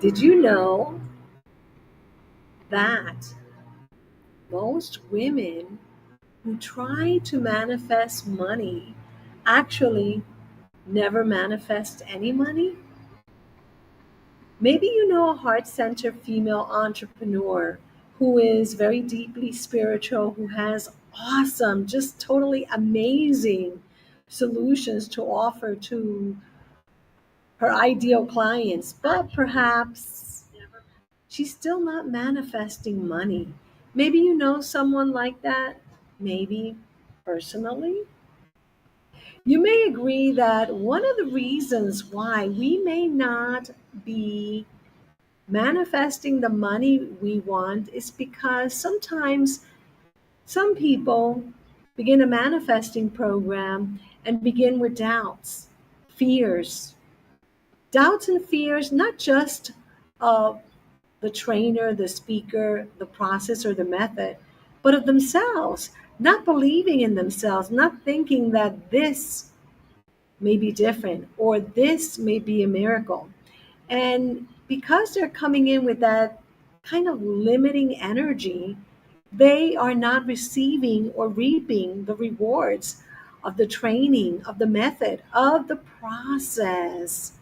Did you know that most women who try to manifest money actually never manifest any money? Maybe you know a heart centered female entrepreneur who is very deeply spiritual, who has awesome, just totally amazing solutions to offer to her ideal clients, but perhaps she's still not manifesting money. Maybe you know someone like that, maybe personally. You may agree that one of the reasons why we may not be manifesting the money we want is because sometimes some people begin a manifesting program and begin with doubts, fears, doubts and fears, not just of the trainer, the speaker, the process, or the method, but of themselves, not believing in themselves, not thinking that this may be different or this may be a miracle. And because they're coming in with that kind of limiting energy, they are not receiving or reaping the rewards of the training, of the method, of the process.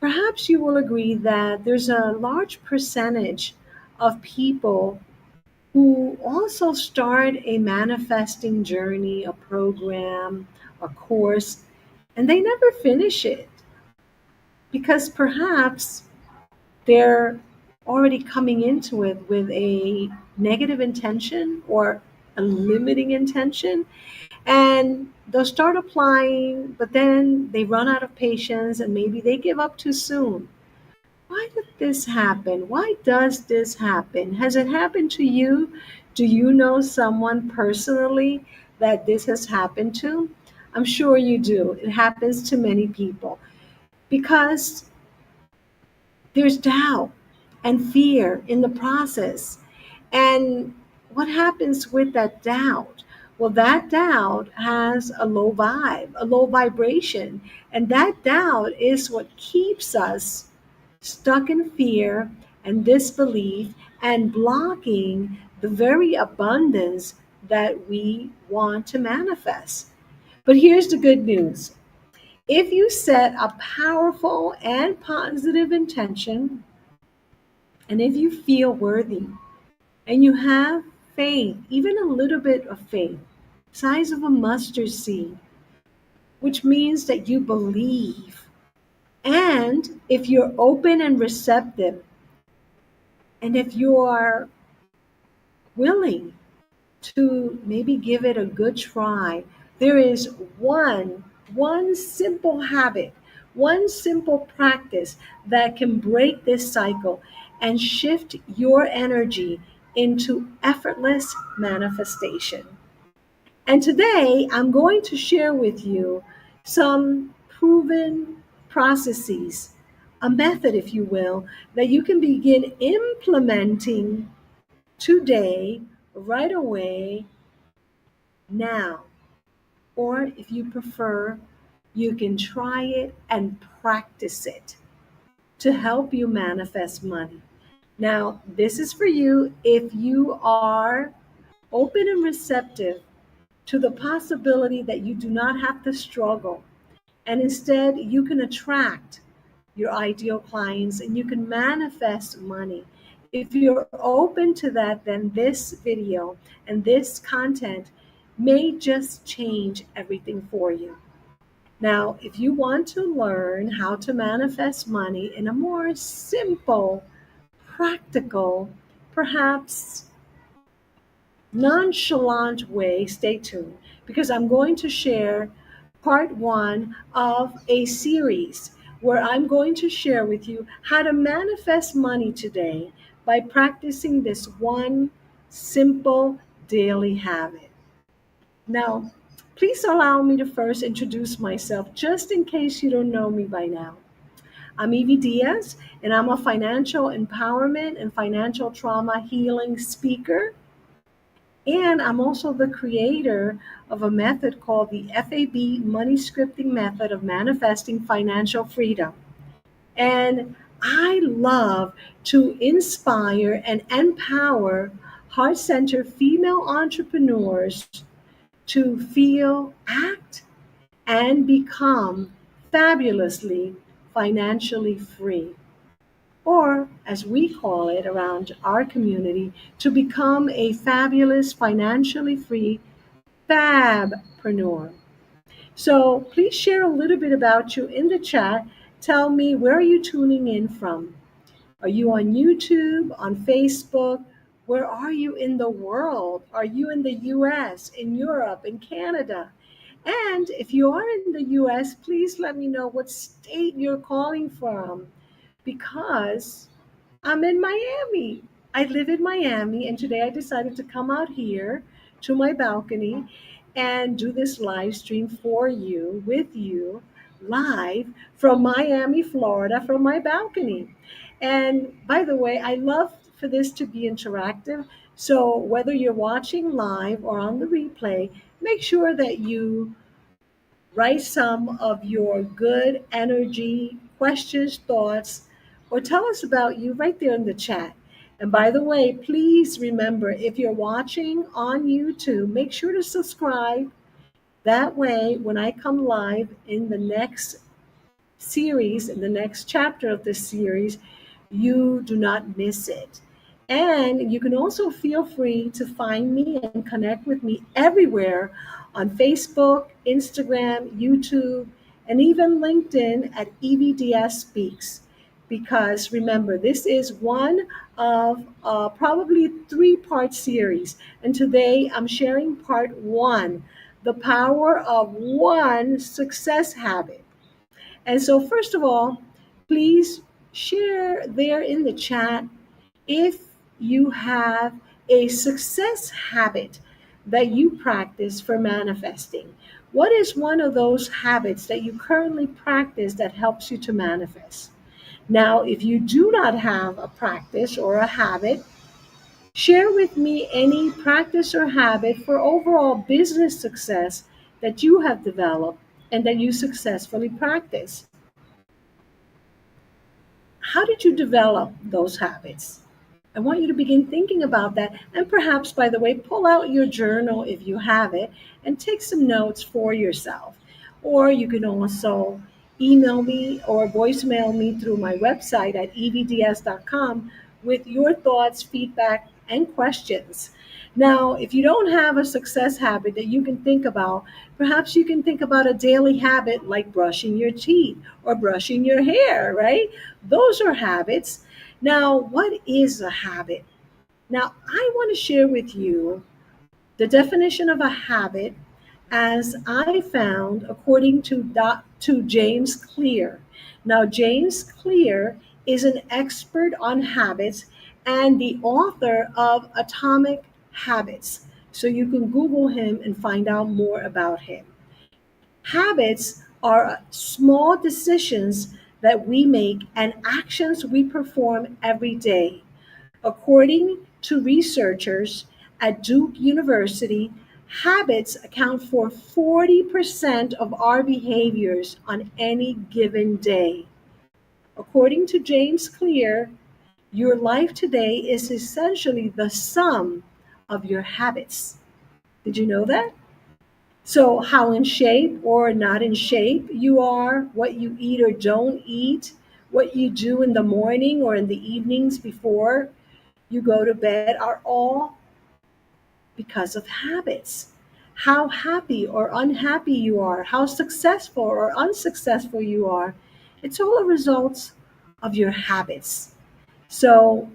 Perhaps you will agree that there's a large percentage of people who also start a manifesting journey, a program, a course, and they never finish it because perhaps they're already coming into it with a negative intention or a limiting intention, and they'll start applying, but then they run out of patience and maybe they give up too soon. Why did this happen? Why does this happen? Has it happened to you? Do you know someone personally that this has happened to? I'm sure you do. It happens to many people because there's doubt and fear in the process. And what happens with that doubt? Well, that doubt has a low vibe, a low vibration. And that doubt is what keeps us stuck in fear and disbelief and blocking the very abundance that we want to manifest. But here's the good news. If you set a powerful and positive intention, and if you feel worthy and you have faith, even a little bit of faith, size of a mustard seed, which means that you believe, and if you're open and receptive, and if you are willing to maybe give it a good try, there is one simple habit, one simple practice that can break this cycle and shift your energy into effortless manifestation. And today I'm going to share with you some proven processes, a method, if you will, that you can begin implementing today, right away, now. Or if you prefer, you can try it and practice it to help you manifest money. Now, this is for you if you are open and receptive to the possibility that you do not have to struggle, and instead you can attract your ideal clients and you can manifest money. If you're open to that, then this video and this content may just change everything for you. Now, if you want to learn how to manifest money in a more simple, practical, perhaps nonchalant way, stay tuned because I'm going to share part one of a series where I'm going to share with you how to manifest money today by practicing this one simple daily habit. Now, please allow me to first introduce myself just in case you don't know me by now. I'm Evie Diaz, and I'm a financial empowerment and financial trauma healing speaker, and I'm also the creator of a method called the F.A.B. MoneyScripting Method of Manifesting Financial Freedom. And I love to inspire and empower heart centered female entrepreneurs to feel, act, and become fabulously financially free. Or, as we call it around our community, to become a fabulous financially free fabpreneur. So please share a little bit about you in the chat. Tell me, where are you tuning in from? Are you on YouTube, on Facebook? Where are you in the world? Are you in the US, in Europe, in Canada? And if you are in the US, please let me know what state you're calling from, because I'm in Miami. I live in Miami, and today I decided to come out here to my balcony and do this live stream for you, with you, live from Miami, Florida, from my balcony. And by the way, I love for this to be interactive. So whether you're watching live or on the replay, make sure that you write some of your good energy, questions, thoughts, or tell us about you right there in the chat. And by the way, please remember, if you're watching on YouTube, make sure to subscribe. That way, when I come live in the next series, in the next chapter of this series, you do not miss it. And you can also feel free to find me and connect with me everywhere on Facebook, Instagram, YouTube, and even LinkedIn at Evie Diaz Speaks. Because remember, this is one of probably three-part series. And today I'm sharing part one, the power of one success habit. And so, first of all, please share there in the chat if you have a success habit that you practice for manifesting. What is one of those habits that you currently practice that helps you to manifest? Now, if you do not have a practice or a habit, share with me any practice or habit for overall business success that you have developed and that you successfully practice. How did you develop those habits? I want you to begin thinking about that. And perhaps, by the way, pull out your journal if you have it and take some notes for yourself. Or you can also email me or voicemail me through my website at evds.com with your thoughts, feedback, and questions. Now, if you don't have a success habit that you can think about, perhaps you can think about a daily habit like brushing your teeth or brushing your hair, right? Those are habits. Now, what is a habit? Now, I want to share with you the definition of a habit as I found according to James Clear. Now, James Clear is an expert on habits and the author of Atomic Habits. So you can Google him and find out more about him. Habits are small decisions that we make and actions we perform every day. According to researchers at Duke University, habits account for 40% of our behaviors on any given day. According to James Clear, your life today is essentially the sum of your habits. Did you know that? So, how in shape or not in shape you are, what you eat or don't eat, what you do in the morning or in the evenings before you go to bed are all because of habits. How happy or unhappy you are, how successful or unsuccessful you are, it's all a result of your habits. So,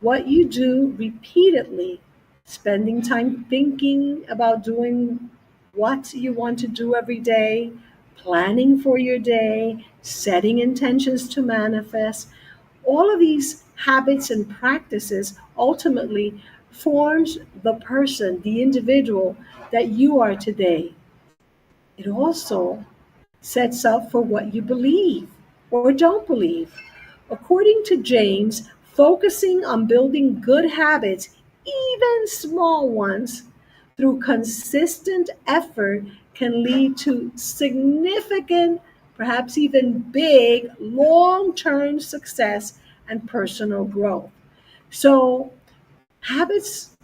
what you do repeatedly, spending time thinking about doing what you want to do every day, planning for your day, setting intentions to manifest, all of these habits and practices ultimately forms the person, the individual that you are today. It also sets up for what you believe or don't believe. According to James, focusing on building good habits, even small ones, through consistent effort can lead to significant perhaps even big, long term success and personal growth. So, habits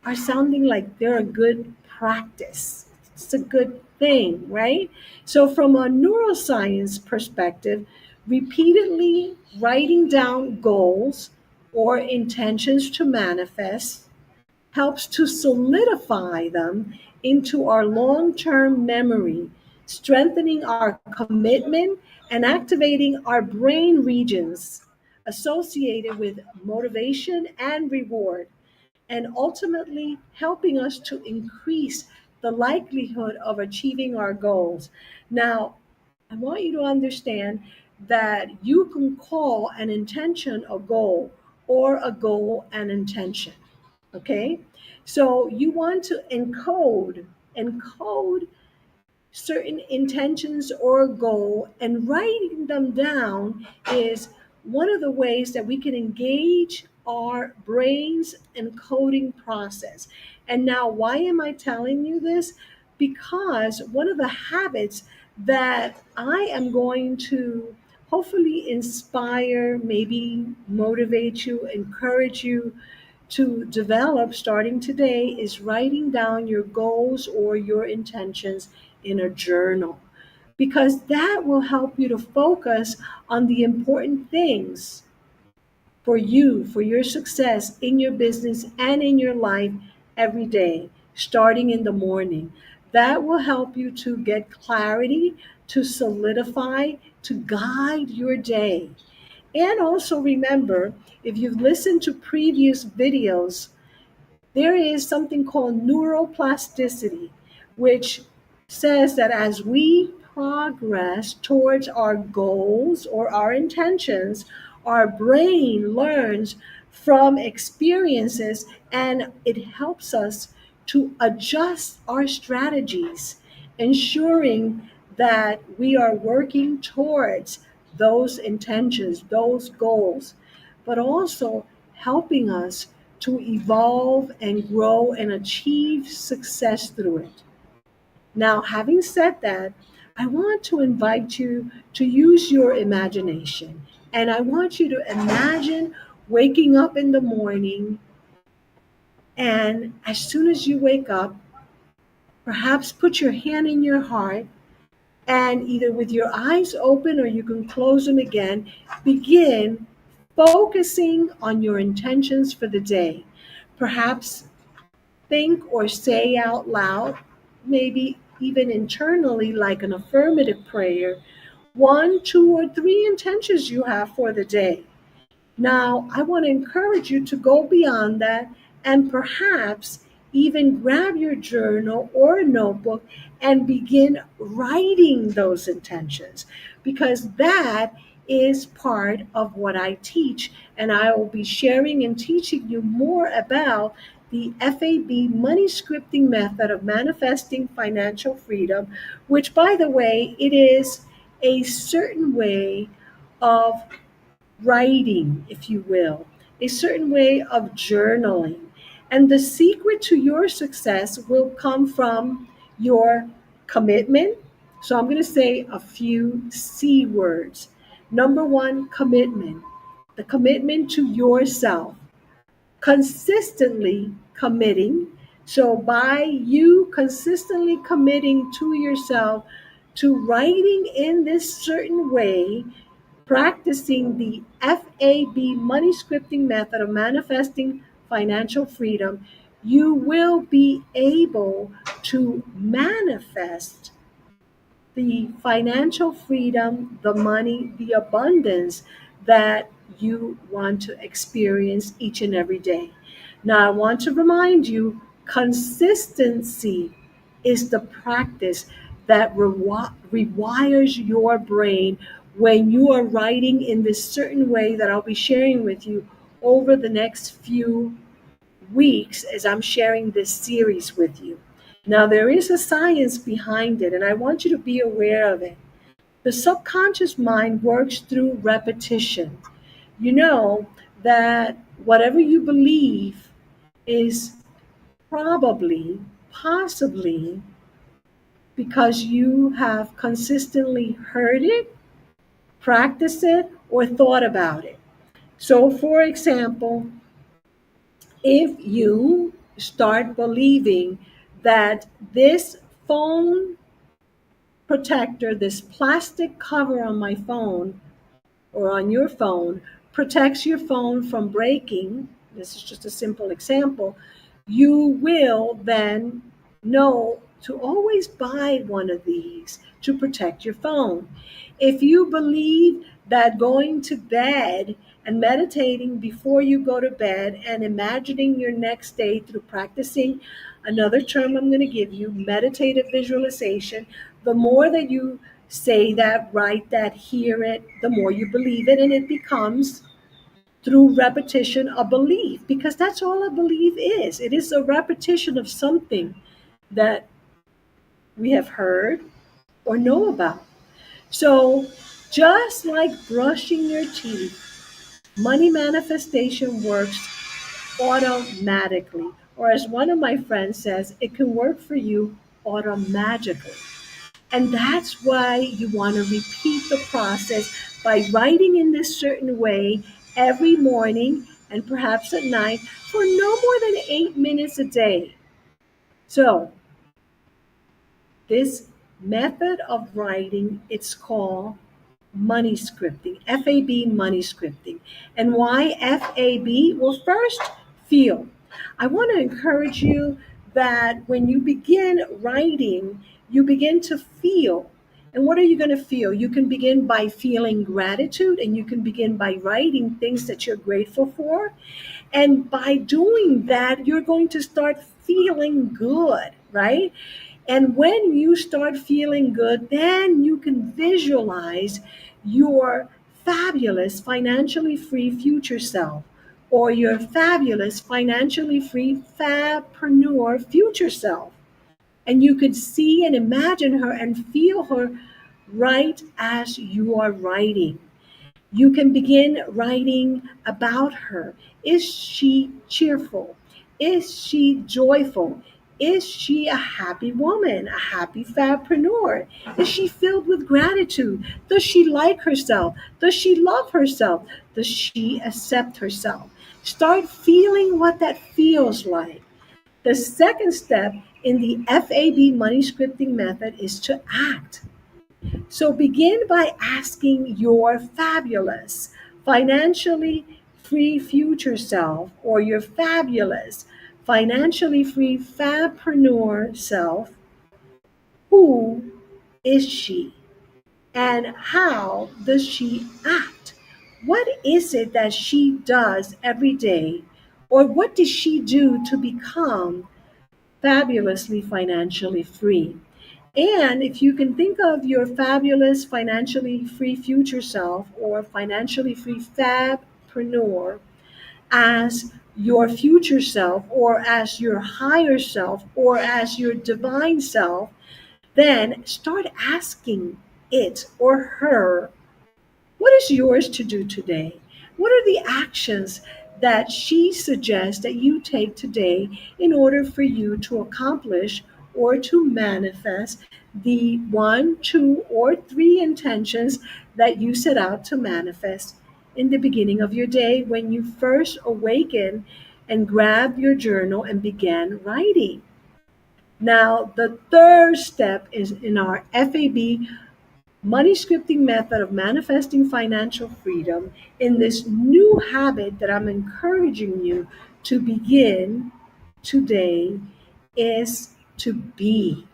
are sounding like they're a good practice. It's a good thing, right? So, from a neuroscience perspective, repeatedly writing down goals or intentions to manifest helps to solidify them into our long term memory, strengthening our commitment and activating our brain regions associated with motivation and reward, and ultimately helping us to increase the likelihood of achieving our goals. Now, I want you to understand that you can call an intention a goal or a goal an intention. Okay? So you want to encode certain intentions or goal, and writing them down is one of the ways that we can engage our brain's encoding process. And now, why am I telling you this? Because one of the habits that I am going to hopefully inspire, maybe motivate you, encourage you to develop starting today is writing down your goals or your intentions in a journal, because that will help you to focus on the important things for you, for your success in your business and in your life every day, starting in the morning. That will help you to get clarity, to solidify, to guide your day. And also remember, if you've listened to previous videos, there is something called neuroplasticity, which says that as we progress towards our goals or our intentions, our brain learns from experiences and it helps us to adjust our strategies, ensuring that we are working towards those intentions, those goals, but also helping us to evolve and grow and achieve success through it. Now, having said that, I want to invite you to use your imagination. And I want you to imagine waking up in the morning, and as soon as you wake up, perhaps put your hand in your heart, and either with your eyes open or you can close them again, begin focusing on your intentions for the day. Perhaps think or say out loud, maybe even internally, like an affirmative prayer, one, two, or three intentions you have for the day. Now, I want to encourage you to go beyond that and perhaps even grab your journal or a notebook and begin writing those intentions, because that is part of what I teach. And I will be sharing and teaching you more about the F.A.B. money scripting method of manifesting financial freedom, which, by the way, it is a certain way of writing, if you will, a certain way of journaling. And the secret to your success will come from your commitment. So I'm going to say a few C words. Number one, commitment. The commitment to yourself, consistently committing. So, by you consistently committing to yourself to writing in this certain way, practicing the FAB money scripting method of manifesting financial freedom, you will be able to manifest the financial freedom, the money, the abundance that you want to experience each and every day. Now, I want to remind you, consistency is the practice that rewires your brain when you are writing in this certain way that I'll be sharing with you over the next few weeks as I'm sharing this series with you. Now, there is a science behind it, and I want you to be aware of it. The subconscious mind works through repetition. You know that whatever you believe is probably, possibly because you have consistently heard it, practiced it, or thought about it. So, for example, if you start believing that this phone protector, this plastic cover on my phone or on your phone, protects your phone from breaking, this is just a simple example, you will then know to always buy one of these to protect your phone. If you believe that going to bed and meditating before you go to bed and imagining your next day through practicing another term I'm going to give you, meditative visualization, the more that you say that, write that, hear it, the more you believe it, and it becomes through repetition a belief, because that's all a belief is. It is a repetition of something that we have heard or know about. So, just like brushing your teeth, money manifestation works automatically. Or, as one of my friends says, it can work for you automagically. And that's why you want to repeat the process by writing in this certain way every morning and perhaps at night for no more than 8 minutes a day. So, this method of writing, it's called money scripting, F.A.B. money scripting. And why F.A.B? Well, first, feel. I want to encourage you that when you begin writing, you begin to feel. And what are you going to feel? You can begin by feeling gratitude, and you can begin by writing things that you're grateful for. And by doing that, you're going to start feeling good, right? And when you start feeling good, then you can visualize your fabulous financially free future self, or your fabulous financially free fabpreneur future self. And you could see and imagine her and feel her right as you are writing. You can begin writing about her. Is she cheerful? Is she joyful? Is she a happy woman, a happy fabpreneur? Is she filled with gratitude? Does she like herself? Does she love herself? Does she accept herself? Start feeling what that feels like. The second step in the FAB money scripting method is to act. So begin by asking your fabulous, financially free future self, or your fabulous, financially free fabpreneur self, who is she? And how does she act? What is it that she does every day? Or what does she do to become fabulously financially free? And if you can think of your fabulous financially free future self or financially free fabpreneur as your future self or as your higher self or as your divine self, then start asking it or her, what is yours to do today? What are the actions that she suggests that you take today in order for you to accomplish or to manifest the one, two, or three intentions that you set out to manifest in the beginning of your day when you first awaken and grab your journal and began writing? Now, the third step is in our FAB money scripting method of manifesting financial freedom, in this new habit that I'm encouraging you to begin today, is to be.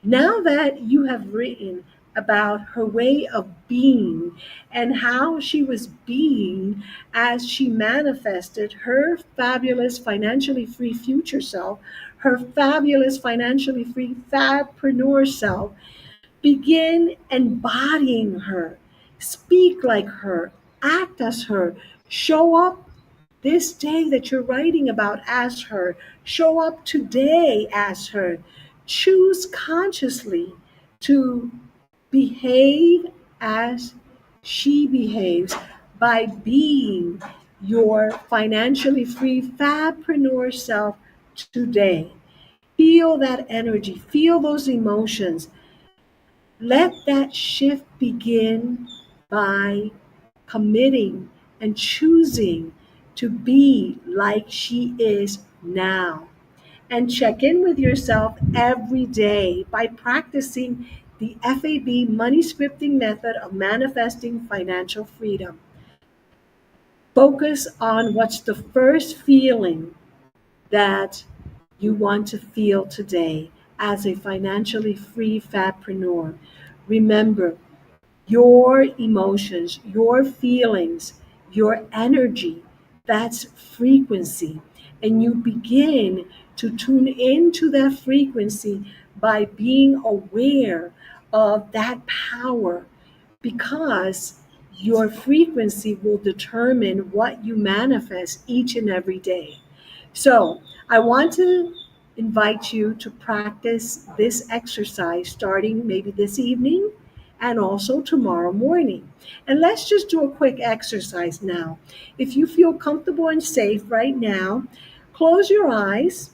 Now that you have written about her way of being and how she was being as she manifested her fabulous financially free future self, her fabulous financially free fabpreneur self, begin embodying her. Speak like her. Act as her. Show up this day that you're writing about as her. Show up today as her. Choose consciously to behave as she behaves by being your financially free fabpreneur self today. feel that energy, feel those emotions. Let that shift begin by committing and choosing to be like she is now. And check in with yourself every day by practicing the FAB money scripting method of manifesting financial freedom. Focus on what's the first feeling that you want to feel today as a financially free fabpreneur. Remember, your emotions, your feelings, your energy, that's frequency. And you begin to tune into that frequency by being aware of that power, because your frequency will determine what you manifest each and every day. So, I want to invite you to practice this exercise starting maybe this evening and also tomorrow morning. And let's just do a quick exercise now. If you feel comfortable and safe right now, close your eyes.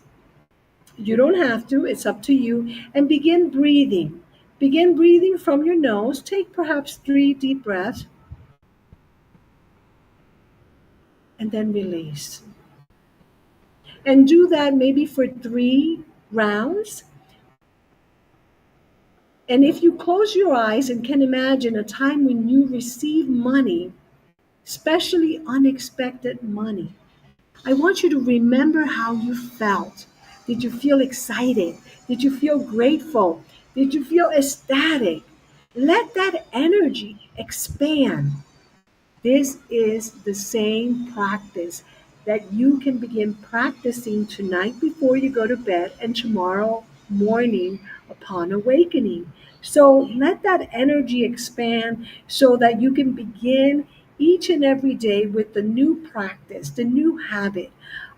You don't have to, it's up to you. And begin breathing. Begin breathing from your nose. Take perhaps 3 deep breaths and then release. And do that maybe for 3 rounds. And if you close your eyes and can imagine a time when you receive money, especially unexpected money, I want you to remember how you felt. Did you feel excited? Did you feel grateful? Did you feel ecstatic? Let that energy expand. This is the same practice that you can begin practicing tonight before you go to bed and tomorrow morning upon awakening. So let that energy expand so that you can begin each and every day with the new practice, the new habit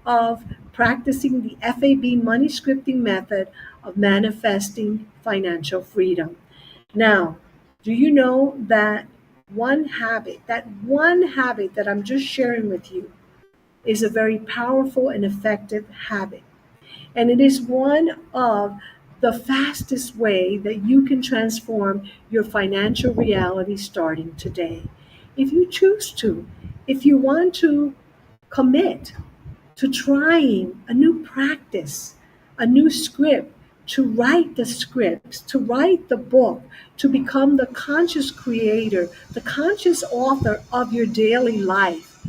of practicing the FAB money scripting method of manifesting financial freedom. Now, do you know that one habit that I'm just sharing with you is a very powerful and effective habit? And it is one of the fastest way that you can transform your financial reality starting today. If you choose to, if you want to commit to trying a new practice, a new script, to write the scripts, to write the book, to become the conscious creator, the conscious author of your daily life.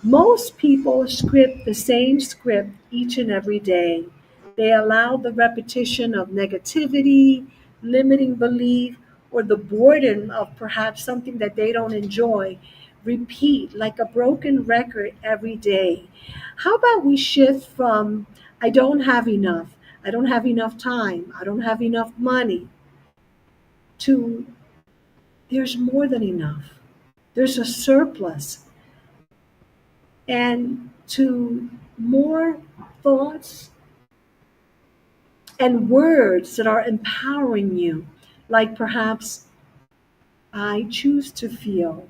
Most people script the same script each and every day. They allow the repetition of negativity, limiting belief, or the boredom of perhaps something that they don't enjoy repeat like a broken record every day. How about we shift from I don't have enough, I don't have enough time, I don't have enough money, to there's more than enough, there's a surplus, and to more thoughts and words that are empowering you, like perhaps I choose to feel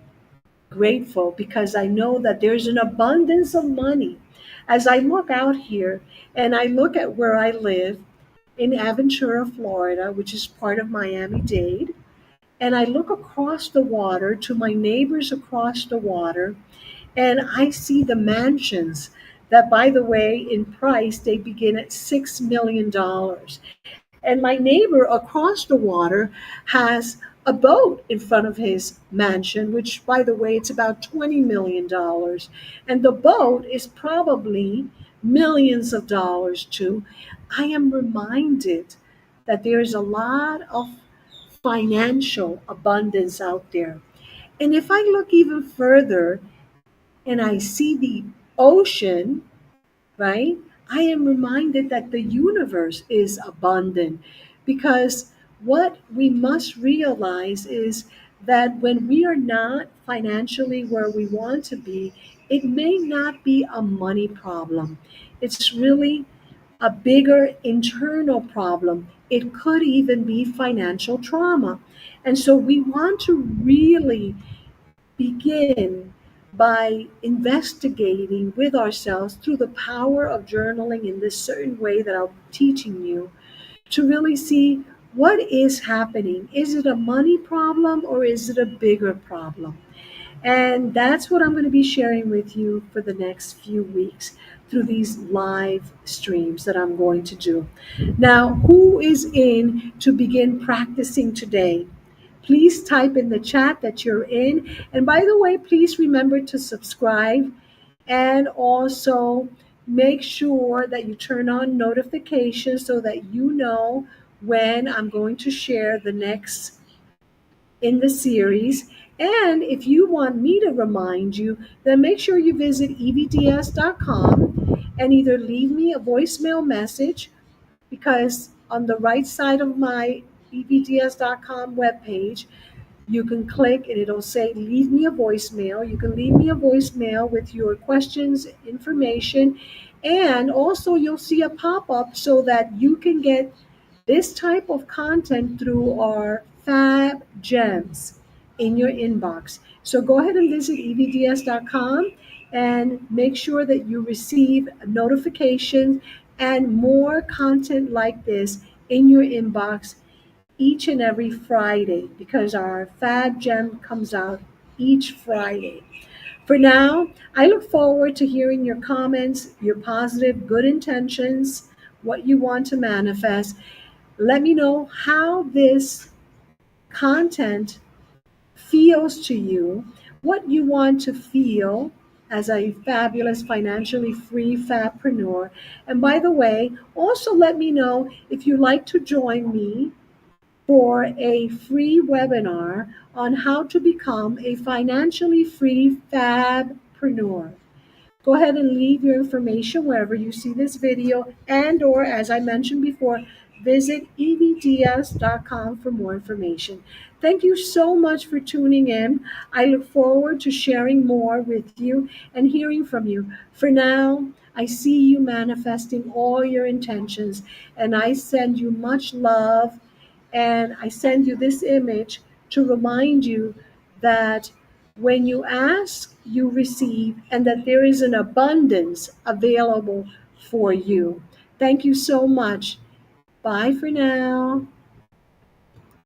grateful because I know that there's an abundance of money. As I look out here and I look at where I live in Aventura, Florida, which is part of Miami-Dade, and I look across the water to my neighbors across the water, and I see the mansions that, by the way, in price, they begin at $6 million. And my neighbor across the water has a boat in front of his mansion, which, by the way, it's about $20 million. And the boat is probably millions of dollars too. I am reminded that there's a lot of financial abundance out there. And if I look even further and I see the ocean, right? I am reminded that the universe is abundant, because what we must realize is that when we are not financially where we want to be, it may not be a money problem. It's really a bigger internal problem. It could even be financial trauma. And so we want to really begin by investigating with ourselves through the power of journaling in this certain way that I'm teaching you to really see what is happening. Is it a money problem or is it a bigger problem? And that's what I'm going to be sharing with you for the next few weeks through these live streams that I'm going to do. Now, who is in to begin practicing today? Please type in the chat that you're in. And by the way, please remember to subscribe and also make sure that you turn on notifications so that you know when I'm going to share the next in the series. And if you want me to remind you, then make sure you visit evdiaz.com and either leave me a voicemail message, because on the right side of my evdiaz.com webpage, you can click and it'll say leave me a voicemail. You can leave me a voicemail with your questions, information, and also you'll see a pop-up so that you can get this type of content through our Fab Gems in your inbox. So go ahead and visit evds.com and make sure that you receive notifications and more content like this in your inbox each and every Friday, because our Fab Gem comes out each Friday. For now, I look forward to hearing your comments, your positive, good intentions, what you want to manifest. Let me know how this content feels to you, what you want to feel as a fabulous, financially free fabpreneur. And by the way, also let me know if you'd like to join me for a free webinar on how to become a financially free fabpreneur. Go ahead and leave your information wherever you see this video, and or as I mentioned before, visit evdiaz.com for more information. Thank you so much for tuning in. I look forward to sharing more with you and hearing from you. For now, I see you manifesting all your intentions, and I send you much love, and I send you this image to remind you that when you ask, you receive, and that there is an abundance available for you. Thank you so much. Bye for now.